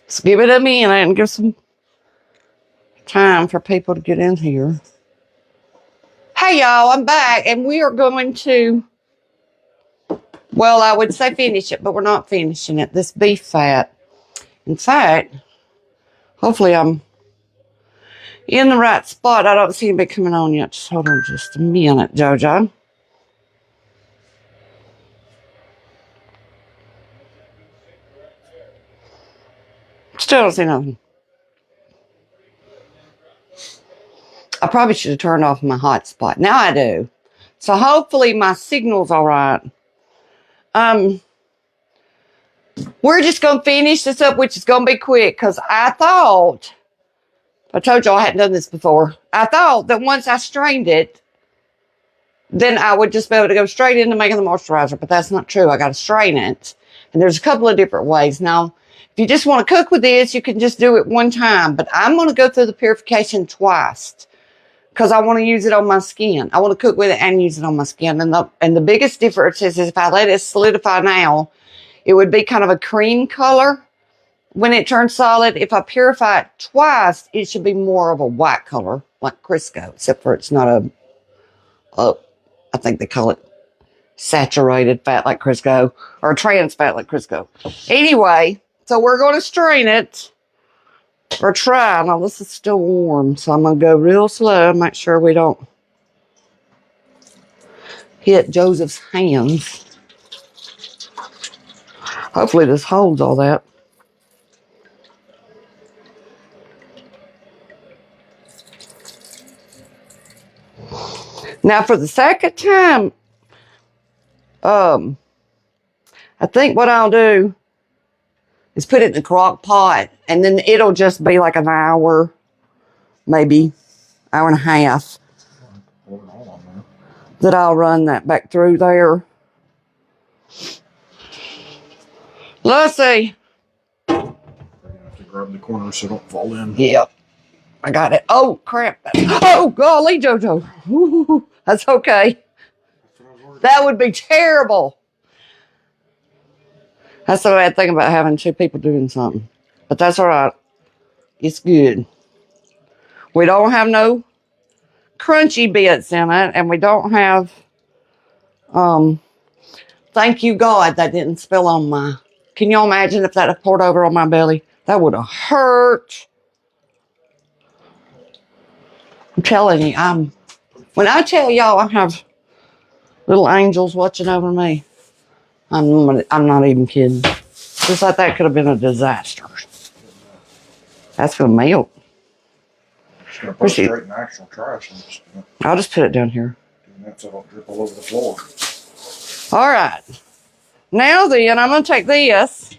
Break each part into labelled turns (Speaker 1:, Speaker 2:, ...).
Speaker 1: Let's give it a minute and give some time for people to get in here. Hey, y'all, I'm back, and we are going to, well, I would say finish it, but we're not finishing it. This beef fat. In fact, hopefully I'm in the right spot. I don't see anybody coming on yet. Just hold on just a minute, JoJo. Still don't see nothing. I probably should have turned off my hotspot. Now I do. So hopefully my signal's all right. We're just going to finish this up, which is going to be quick, because I thought, I told y'all I hadn't done this before. I thought that once I strained it, then I would just be able to go straight into making the moisturizer, but that's not true. I got to strain it. And there's a couple of different ways. Now, if you just want to cook with this, you can just do it one time, but I'm going to go through the purification twice because I want to use it on my skin. I want to cook with it and use it on my skin. And the biggest difference is if I let it solidify now, it would be kind of a cream color when it turns solid. If I purify it twice, it should be more of a white color, like Crisco, except for it's not I think they call it saturated fat like Crisco, or trans fat like Crisco. Anyway, so we're going to strain it, or try. Now, this is still warm, so I'm going to go real slow, make sure we don't hit Joseph's hands. Hopefully this holds all that. Now, for the second time, I think what I'll do is put it in the crock pot, and then it'll just be like an hour, maybe hour and a half, that I'll run that back through there. Let's see.
Speaker 2: You have to grab the corner so it don't fall in.
Speaker 1: Yep. I got it. Oh, crap. Oh, golly, JoJo. Ooh, that's okay. That would be terrible. That's the bad thing about having two people doing something. But that's all right. It's good. We don't have no crunchy bits in it, and we don't have, thank you, God, that didn't spill on my, can y'all imagine if that had poured over on my belly? That would have hurt. I'm telling you, when I tell y'all I have little angels watching over me, I'm not even kidding. Just like that could have been a disaster. That's going to melt.
Speaker 2: Just gonna put it straight in actual trash.
Speaker 1: I'll just put it down here.
Speaker 2: And that's so it don't drip all over the floor.
Speaker 1: All right. Now then, I'm going to take this.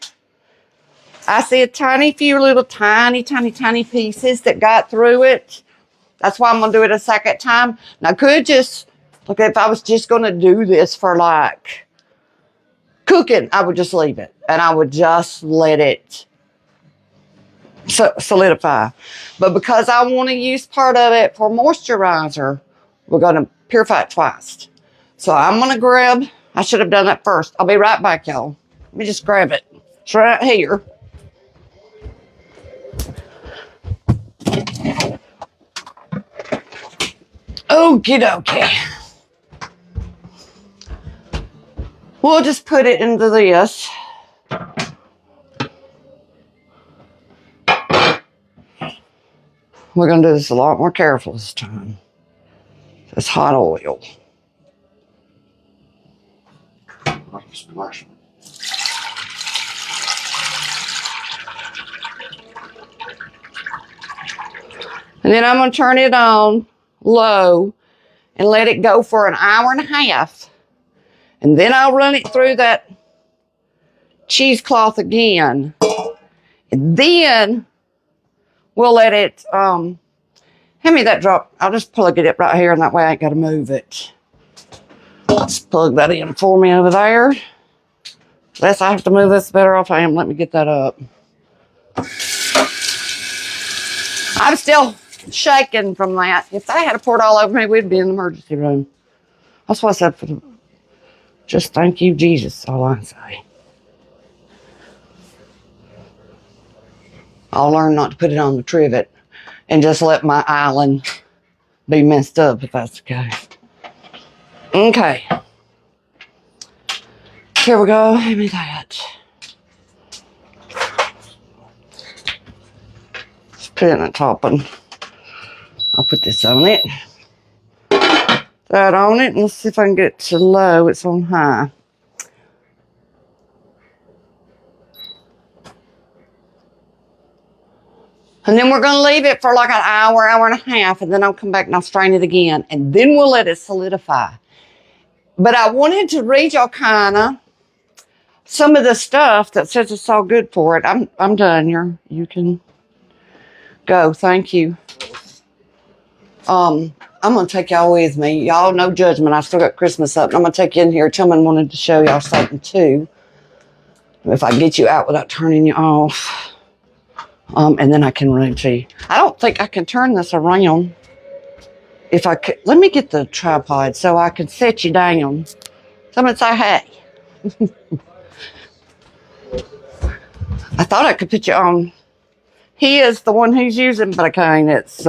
Speaker 1: I see a tiny few little tiny pieces that got through it. That's why I'm going to do it a second time. Now, I could just, look, if I was just going to do this for like cooking, I would just leave it. And I would just let it solidify. But because I want to use part of it for moisturizer, we're going to purify it twice. So I'm going to grab, I should have done that first. I'll be right back, y'all. Let me just grab it. It's right here. Okie dokie. We'll just put it into this. We're going to do this a lot more careful this time. It's hot oil. And then I'm going to turn it on low and let it go for an hour and a half. And then I'll run it through that cheesecloth again. And then we'll let it, hand me that drop. I'll just plug it up right here, and that way I ain't got to move it. Let's plug that in for me over there. Less I have to move this, the better off I am. Let me get that up. I'm still shaking from that. If they had poured all over me, we'd be in the emergency room. That's what I said for the, just thank you, Jesus, all I can say. I'll learn not to put it on the trivet and just let my island be messed up if that's the case. Okay. Here we go. Give me that. Just put it in the top one. I'll put this on it. That on it. And let's see if I can get it to low. It's on high. And then we're going to leave it for like an hour, hour and a half, and then I'll come back and I'll strain it again. And then we'll let it solidify. But I wanted to read y'all kind of some of the stuff that says it's all good for it. I'm done. You can go. Thank you. I'm going to take y'all with me. Y'all, no judgment. I still got Christmas up. And I'm going to take you in here. Tillman wanted to show y'all something too. If I get you out without turning you off. And then I can run to you. I don't think I can turn this around. If I could, let me get the tripod so I can set you down. Someone say, hey. I thought I could put you on. He is the one who's using, but I can't. It's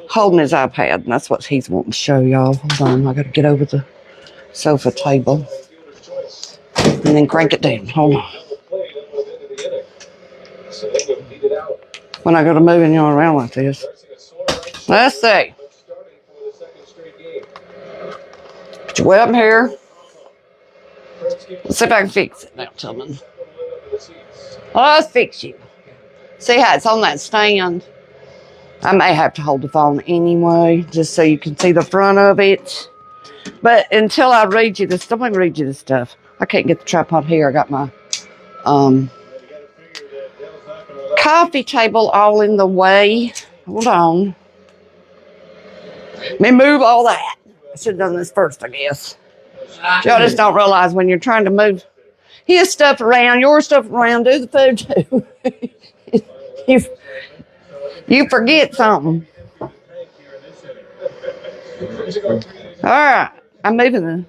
Speaker 1: holding his iPad, and that's what he's wanting to show y'all. Hold on, I got to get over the sofa table. And then crank it down. Hold on. When I go to moving y'all around like this. Let's see. Get your way up here. Let's see if I can fix it now, Tillman. Let's fix you. See how it's on that stand? I may have to hold the phone anyway, just so you can see the front of it. But until I read you this, let me read you this stuff. I can't get the tripod here. I got my coffee table all in the way. Hold on. Let me move all that. I should have done this first, I guess. Y'all just don't realize when you're trying to move his stuff around, your stuff around, do the food too. you forget something. All right. I'm moving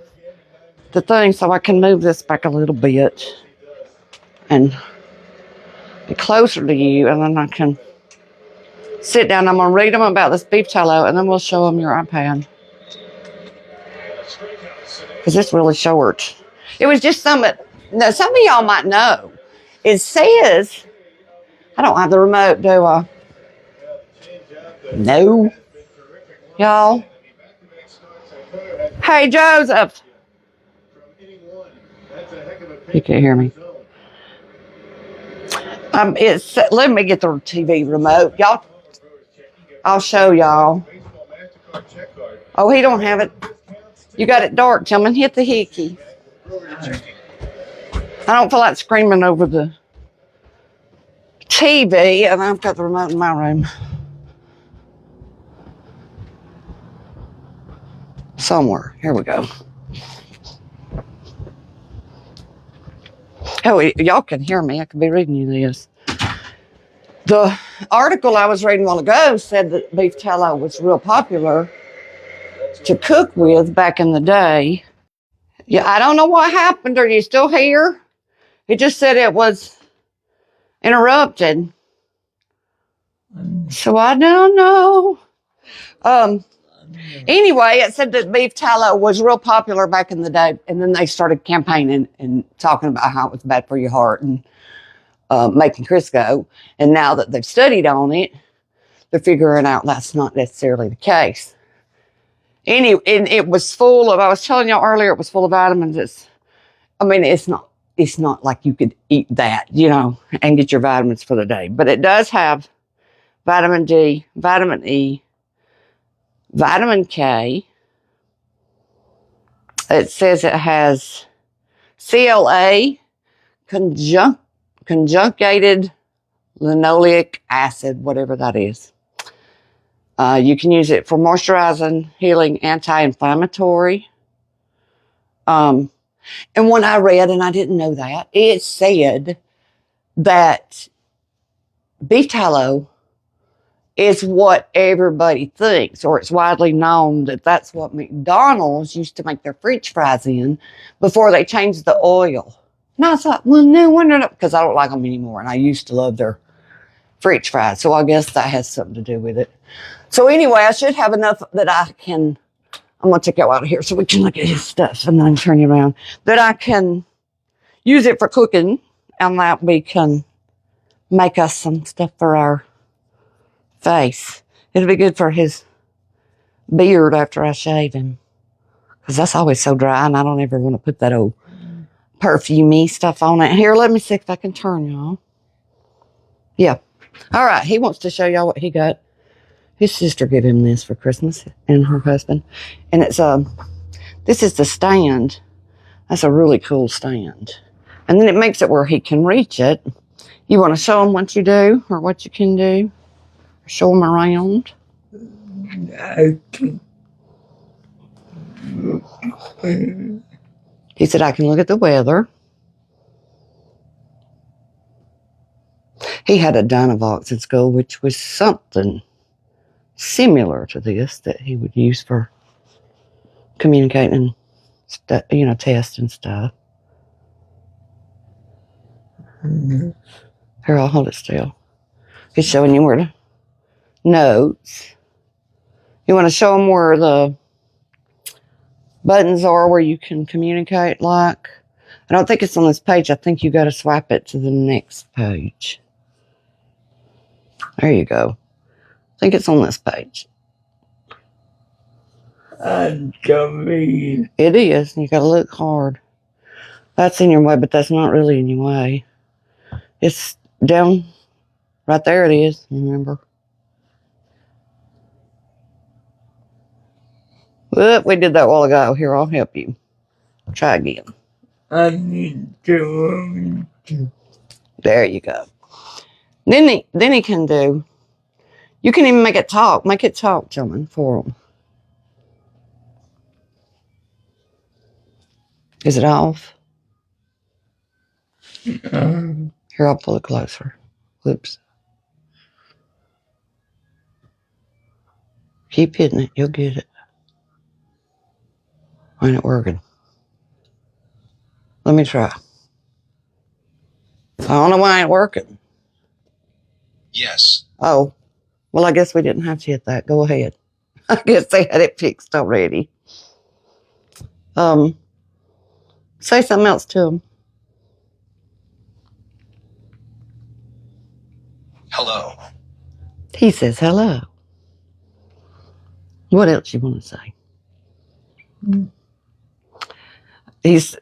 Speaker 1: the thing so I can move this back a little bit and be closer to you, and then I can sit down. I'm going to read them about this beef tallow, and then we'll show them your iPad. Because it's really short. It was just some of y'all might know. It says, I don't have the remote, do I? No. Y'all. Hey, Joseph. You can't hear me. Let me get the TV remote. Y'all, I'll show y'all. Oh, he don't have it. You got it dark, Tillman. Hit the hickey. I don't feel like screaming over the TV, and I've got the remote in my room. Somewhere. Here we go. Oh, y'all can hear me. I could be reading you this. The article I was reading a while ago said that beef tallow was real popular to cook with back in the day. Yeah, I don't know what happened. Are you still here? It just said it was interrupted. So I don't know. Anyway, it said that beef tallow was real popular back in the day, and then they started campaigning and talking about how it was bad for your heart and making Crisco. And now that they've studied on it, they're figuring out that's not necessarily the case. And it was full of, I was telling y'all earlier, it was full of vitamins. It's not like you could eat that, and get your vitamins for the day. But it does have vitamin D, vitamin E, vitamin K. It says it has CLA, conjugated linoleic acid, whatever that is. You can use it for moisturizing, healing, anti-inflammatory. And when I read, and I didn't know that, it said that beef tallow is what everybody thinks, or it's widely known that that's what McDonald's used to make their French fries in before they changed the oil. And I thought, well, no wonder, because I don't like them anymore. And I used to love their French fries. So I guess that has something to do with it. So anyway, I should have enough that I can, I'm going to take you out of here so we can look at his stuff and then turn you around, that I can use it for cooking and that we can make us some stuff for our face. It'll be good for his beard after I shave him. Because that's always so dry and I don't ever want to put that old perfumey stuff on it. Here, let me see if I can turn y'all. Yeah. All right. He wants to show y'all what he got. His sister gave him this for Christmas and her husband. And it's this is the stand. That's a really cool stand. And then it makes it where he can reach it. You want to show him what you do or what you can do? Show him around?
Speaker 3: I can.
Speaker 1: He said, I can look at the weather. He had a Dynavox in school, which was something similar to this that he would use for communicating, tests and stuff. Here, I'll hold it still. He's showing you where the notes. You want to show him where the buttons are where you can communicate, like? I don't think it's on this page. I think you got to swipe it to the next page. There you go. I think it's on this page.
Speaker 3: I can read.
Speaker 1: It is. You got to look hard. That's in your way, but that's not really in your way. It's down right there. It is. Remember? Whoop, we did that a while ago. Here, I'll help you. Try again.
Speaker 3: I need to.
Speaker 1: There you go. Then he can do. You can even make it talk. Make it talk, gentlemen, for him. Is it off? Here, I'll pull it closer. Whoops. Keep hitting it. You'll get it. Ain't it working? Let me try. I don't know why it ain't working.
Speaker 4: Yes.
Speaker 1: Oh. Well, I guess we didn't have to hit that. Go ahead. I guess they had it fixed already. Say something else to him.
Speaker 4: Hello.
Speaker 1: He says hello. What else you want to say?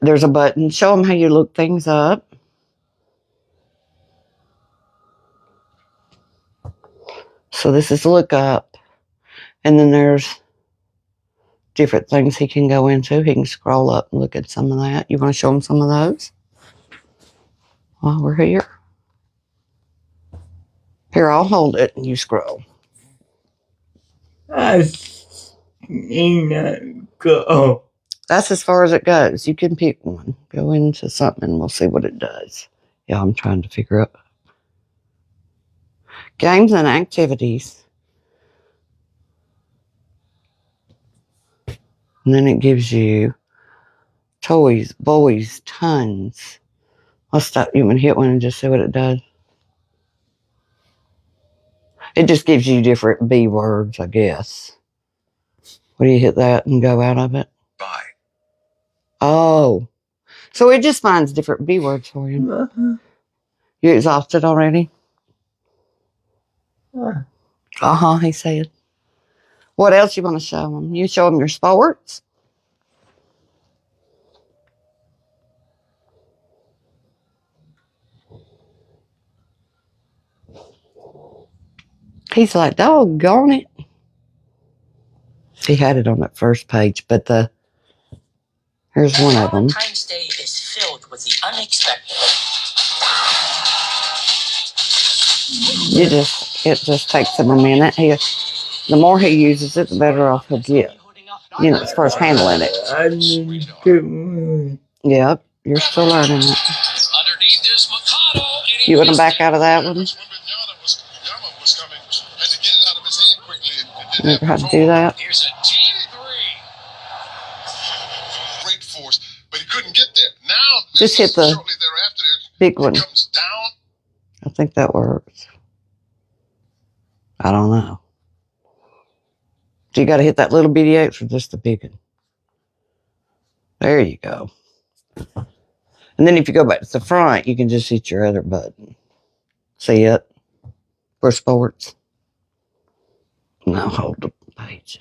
Speaker 1: There's a button. Show him how you look things up. So this is look up. And then there's different things he can go into. He can scroll up and look at some of that. You want to show him some of those? While we're here. Here, I'll hold it and you scroll.
Speaker 3: I need to go.
Speaker 1: That's as far as it goes. You can pick one. Go into something and we'll see what it does. Yeah, I'm trying to figure out. Games and activities. And then it gives you toys, boys, tons. I'll stop you and hit one and just see what it does. It just gives you different B words, I guess. What do you hit that and go out of it?
Speaker 4: Bye.
Speaker 1: Oh. So it just finds different B words for you. You exhausted already? He said. What else you want to show them? You show them your sports? He's like, doggone it. He had it on that first page, but here's one of them.
Speaker 5: Valentine's Day is filled with the unexpected.
Speaker 1: It just takes him a minute. The more he uses it, the better off he'll get. As far as handling it.
Speaker 3: I need to.
Speaker 1: Yep, you're still learning it.
Speaker 4: Underneath is Mikado.
Speaker 1: You want to back out of that one? Remember how to do that?
Speaker 4: Here's a T3. Great force, but he couldn't get there. Now now,
Speaker 1: Just hit the
Speaker 4: shortly thereafter,
Speaker 1: big one.
Speaker 4: it comes down.
Speaker 1: I think that works. I don't know. Do you got to hit that little bitty X or just the big one? There you go. And then if you go back to the front, you can just hit your other button. See it? For sports. Now hold the page.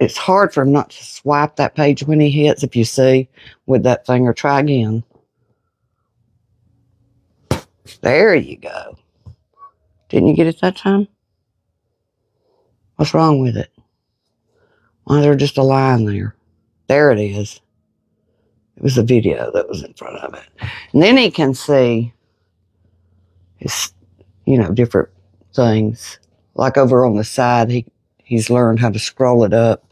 Speaker 1: It's hard for him not to swipe that page when he hits, if you see, with that finger. Try again. There you go. Didn't you get it that time? What's wrong with it? Why is there just a line there? There it is. It was the video that was in front of it. And then he can see his, different things. Like over on the side, he's learned how to scroll it up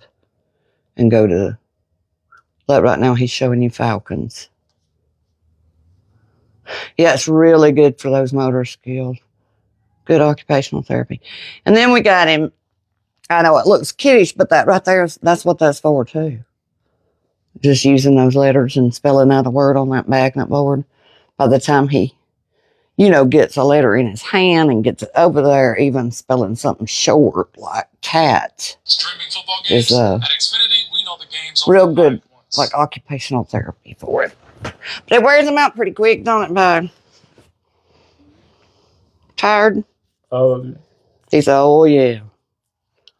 Speaker 1: and go to, like right now he's showing you falcons. Yeah, it's really good for those motor skills. Good occupational therapy. And then we got him, I know it looks kiddish, but that right there, that's what that's for too. Just using those letters and spelling out a word on that magnet board. By the time he, gets a letter in his hand and gets it over there, even spelling something short like cat
Speaker 4: Streaming football games
Speaker 1: is
Speaker 4: at Xfinity, we know the game's
Speaker 1: real
Speaker 4: only
Speaker 1: good,
Speaker 4: 5 points.
Speaker 1: like occupational therapy for it. But it wears them out pretty quick, don't it, bud? Tired? He said, oh, yeah.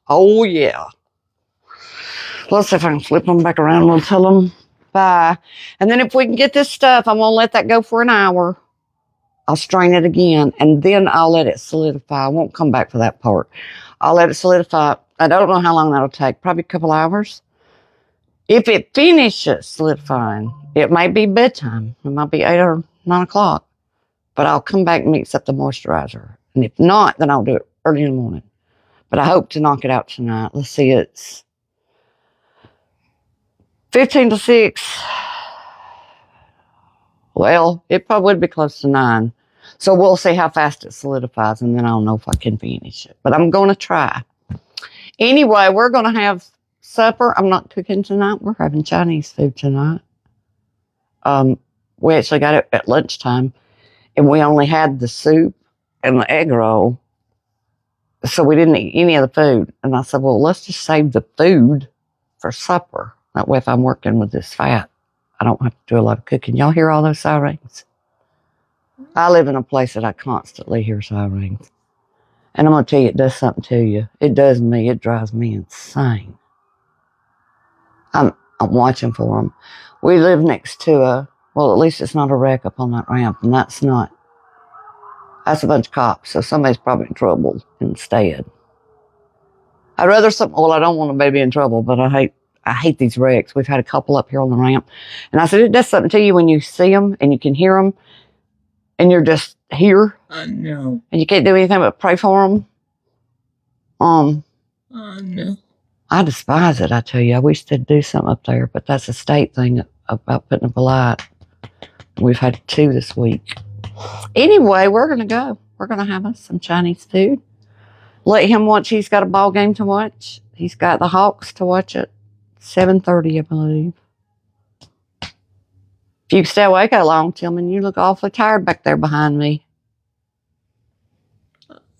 Speaker 1: Oh, yeah. Let's see if I can flip them back around and we'll tell them bye. And then if we can get this stuff, I'm going to let that go for an hour. I'll strain it again, and then I'll let it solidify. I won't come back for that part. I'll let it solidify. I don't know how long that'll take. Probably a couple hours. If it finishes solidifying, it might be bedtime. It might be 8 or 9 o'clock. But I'll come back and mix up the moisturizer. And if not, then I'll do it early in the morning. But I hope to knock it out tonight. Let's see, it's 15 to 6. Well, it probably would be close to 9. So we'll see how fast it solidifies, and then I'll know if I can finish it. But I'm going to try. Anyway, we're going to have supper. I'm not cooking tonight. We're having Chinese food tonight. We actually got it at lunchtime, and we only had the soup and the egg roll. So we didn't eat any of the food. And I said, well, let's just save the food for supper. That way, if I'm working with this fat, I don't have to do a lot of cooking. Y'all hear all those sirens? I live in a place that I constantly hear sirens. And I'm going to tell you, it does something to you. It does me. It drives me insane. I'm watching for them. We live next to well, at least it's not a wreck up on that ramp. And that's a bunch of cops. So somebody's probably in trouble instead. I'd rather I don't want a baby in trouble, but I hate these wrecks. We've had a couple up here on the ramp. And I said, it does something to you when you see them and you can hear them and you're just here.
Speaker 3: I know.
Speaker 1: And you can't do anything but pray for them.
Speaker 3: I know.
Speaker 1: I despise it, I tell you. I wish they'd do something up there, but that's a state thing about putting up a light. We've had 2 this week. Anyway, we're going to go. We're going to have us some Chinese food. Let him watch. He's got a ball game to watch. He's got the Hawks to watch at 7:30, I believe. If you can stay awake that long, Tillman, you look awfully tired back there behind me.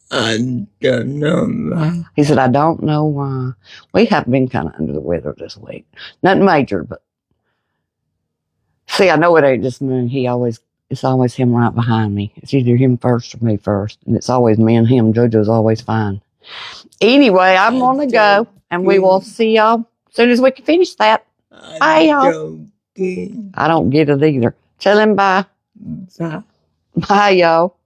Speaker 3: I don't know why.
Speaker 1: He said, I don't know why. We have been kind of under the weather this week. Nothing major, but see, I know it ain't just me. It's always him right behind me. It's either him first or me first. And it's always me and him. JoJo's always fine. Anyway, I'm going to go, and we will see y'all as soon as we can finish that. Bye, y'all. I don't get it either. Tell him bye.
Speaker 3: Bye.
Speaker 1: Bye, y'all.